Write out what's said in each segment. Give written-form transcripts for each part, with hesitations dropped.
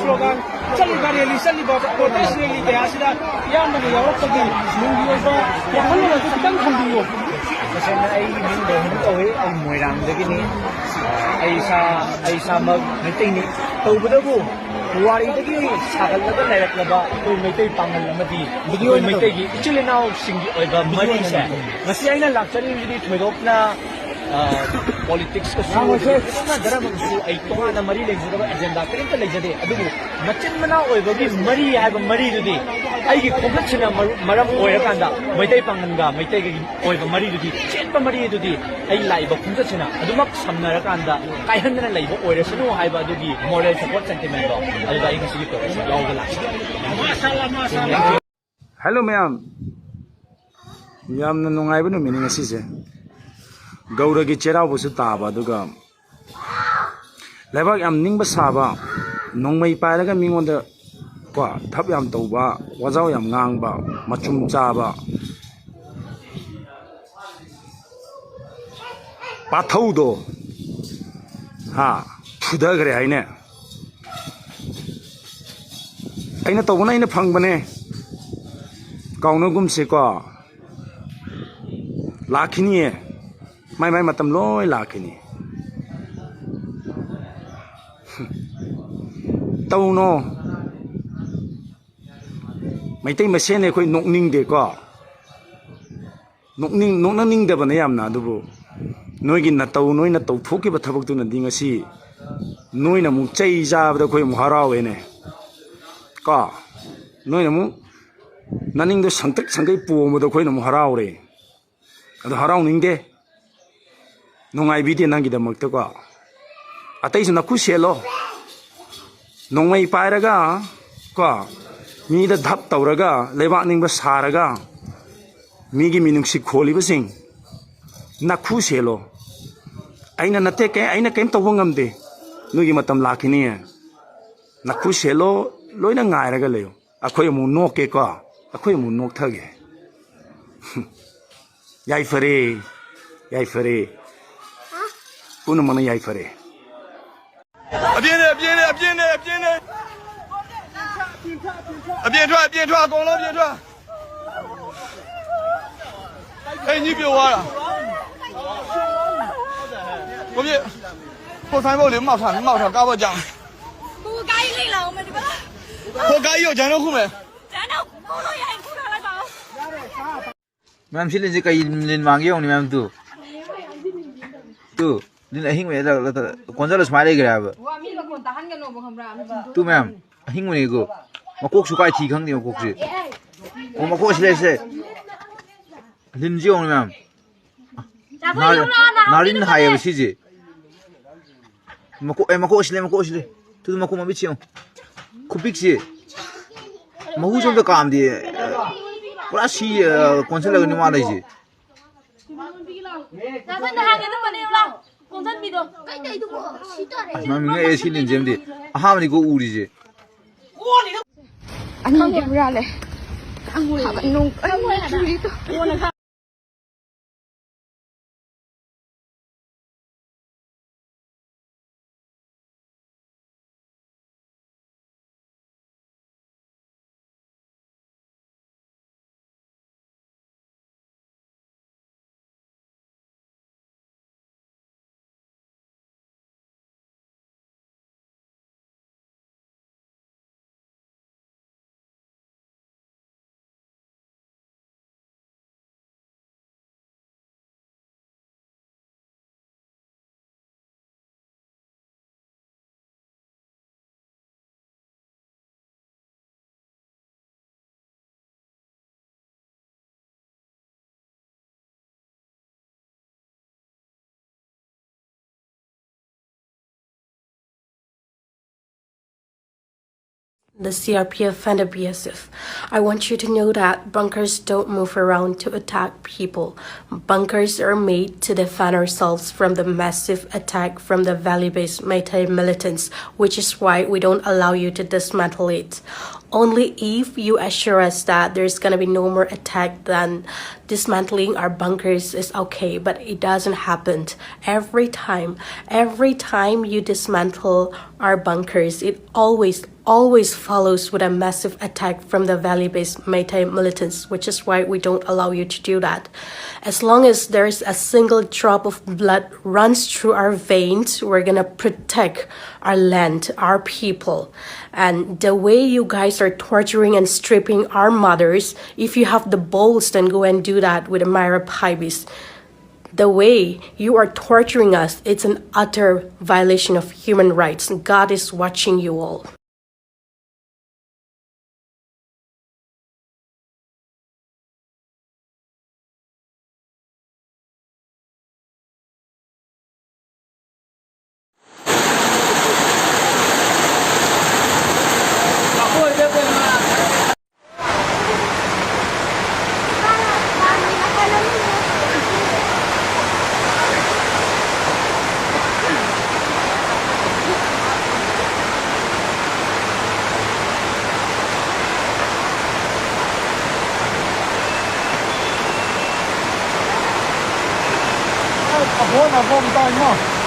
slogan chali rally chali protest rally kaya sida yamna yawarapagi nungi oba yahanna kitang thambiyo Masana ay mindo away ay moirang dagini ay sa mag meeting ni tawbadabu Wari dagi sakal laga layrak laba koi meitay pangal lamadi koi meitay gi ichilinaw singi oiba mari sa ngasi ay na lakchari ni thmedop na politics ko su na daram su ay tonga na mari leng su agenda karin ta lejade adubu machin mana oiba gi mari haiba mari dudi ai gi complexion maram oira kanda meitay pangal ga meitay gi oiba mari dudi chetpa mari dudi ai laiba khumja chena adumak samnara kanda kaihanna laiba oira sunu haiba adugi moral support sentiment do aduba ai ngasi ko yawga la Hello ma'am yamna nungaiba no meaning ngasi se Gauragi Cherau was a taba, the gum. Leibak Ningba Saba, Nongmei Pairaga Ming on the Tabyam Toba, Wazayam Nangba, Machum Saba Patodo Ha, Pudagre, I know. I know the one in a Pangbane Kaunogum Seka Lakini. Mai matam loi lakini tau no mai tai masen ne khoi nokning de ko nokning de bana yamna dubu noi gi na tau noi na tau thoki ba thabak tu na ding asi noi na mu chai ja ba khoi mu haraw we ne ka noi na mu naning do sangtak sangai pu mo do khoi na mu haraw re ado haraw ning de Nongai bidi nangi da magta ko atai suna kuselo nongmei pairaga ko mi da dhap tawraga Leibak Ningba saraga mi gi minungsi kholi basing na kuselo aina nate ke aina kem tawngam de nugi matam lakhini na kuselo loina ngairaga leyo akhoi mu nok ke ko akhoi mu nok thage Yaifare Una mana Yaifare. Viene. Bien toi, con lo bien toi. Eh, ni别挖了。我别，我三包零毛产，干我讲。不该累了，我们这个。我该有讲了后面。讲了，我都也哭了来吧。Ma'am sila si kay lin mangyong ni ma'am tu lin ahing me la konjala smile grab tu ma'am ahing me go makok su kai thi khang ni makok si o makok se lin jiong ni ma'am narin hai ba si ji makok sile tu makok ma bi chiong khupik si mahu jong da kam di Pura si konsen lagu ni mana isi? Mami nggak esi linjem di, aham ni go uri je. Ani dia berale. Angul. Nung. Angul itu. The CRPF and the BSF. I want you to know that bunkers don't move around to attack people. Bunkers are made to defend ourselves from the massive attack from the valley-based Meitei militants, which is why we don't allow you to dismantle it. Only if you assure us that there's gonna be no more attack, then dismantling our bunkers is okay, but it doesn't happen every time. Every time you dismantle our bunkers, it always follows with a massive attack from the valley-based Meitei militants, which is why we don't allow you to do that. As long as there's a single drop of blood runs through our veins, we're gonna protect our land, our people. And the way you guys are torturing and stripping our mothers, if you have the balls, then go and do that with the Myra Pibes. The way you are torturing us, it's an utter violation of human rights. God is watching you all.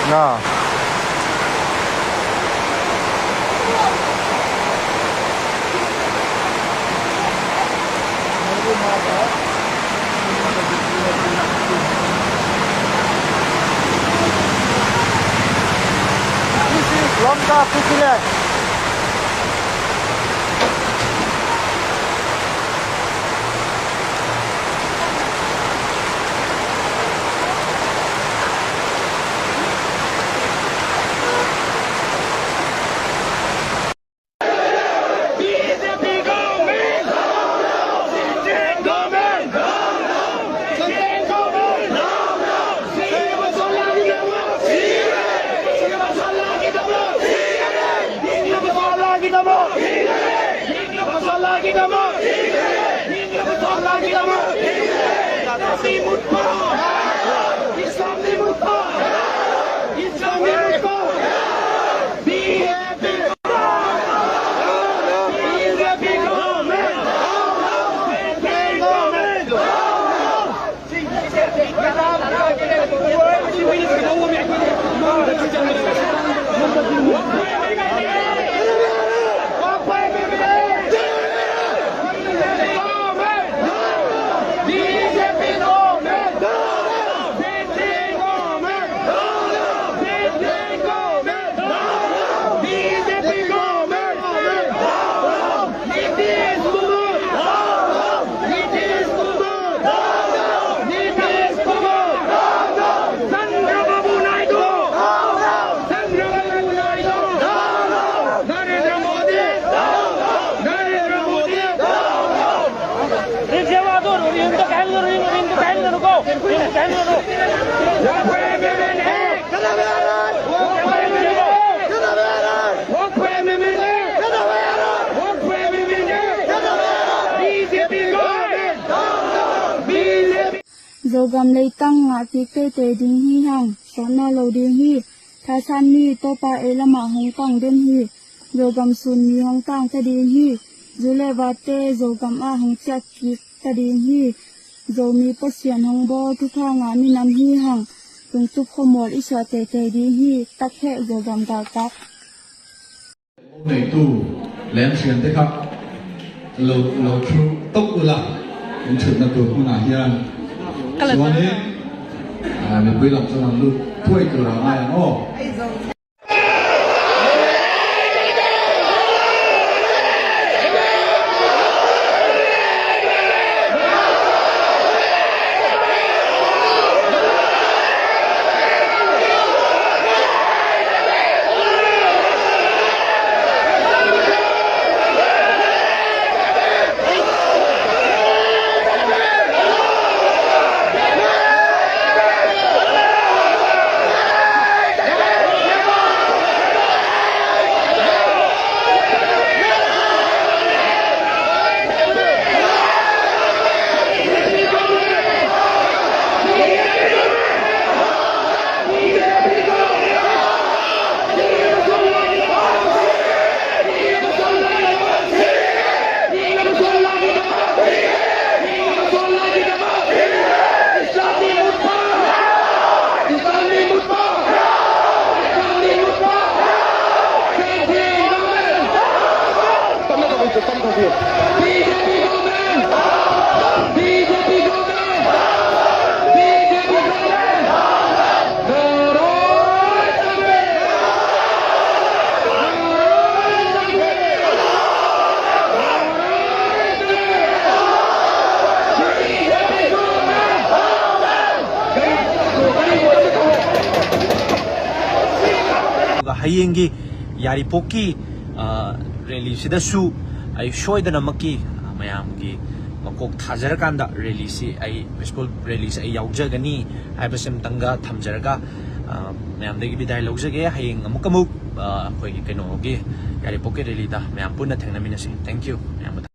Nah. Lomda Pukile. Zogam lay tang nga pike te ding hi hang sona lo ding hi thasan ni topa elama hong kang den hi zogam sun ni hong tang ta ding hi zule bate zogam a hong chak ki ta ding hi zomi pasian hong bo tu tha nga ni nam hi hang tung tu khomol iswa te te ding hi tak he zogam da tak này tu lén xuyên thếครับเราทรูตกอุละเป็นชุดนักตัวผู้นาเฮียนส่วนนี้เป็นไปหลับสนามลูกถ้วยตัวเราไงอ๋อ Hayengi Yaripoki rally sidasu ay shoydana maki mayamgi makok thajarakanda rally si ay baseball rally ay yaujagani haibasem tanga thamjaraga mayamdagi bidai laujage hayeng amuk khoi kenogi Yaripoki rally da mayam punna thangnamina si. Thank you.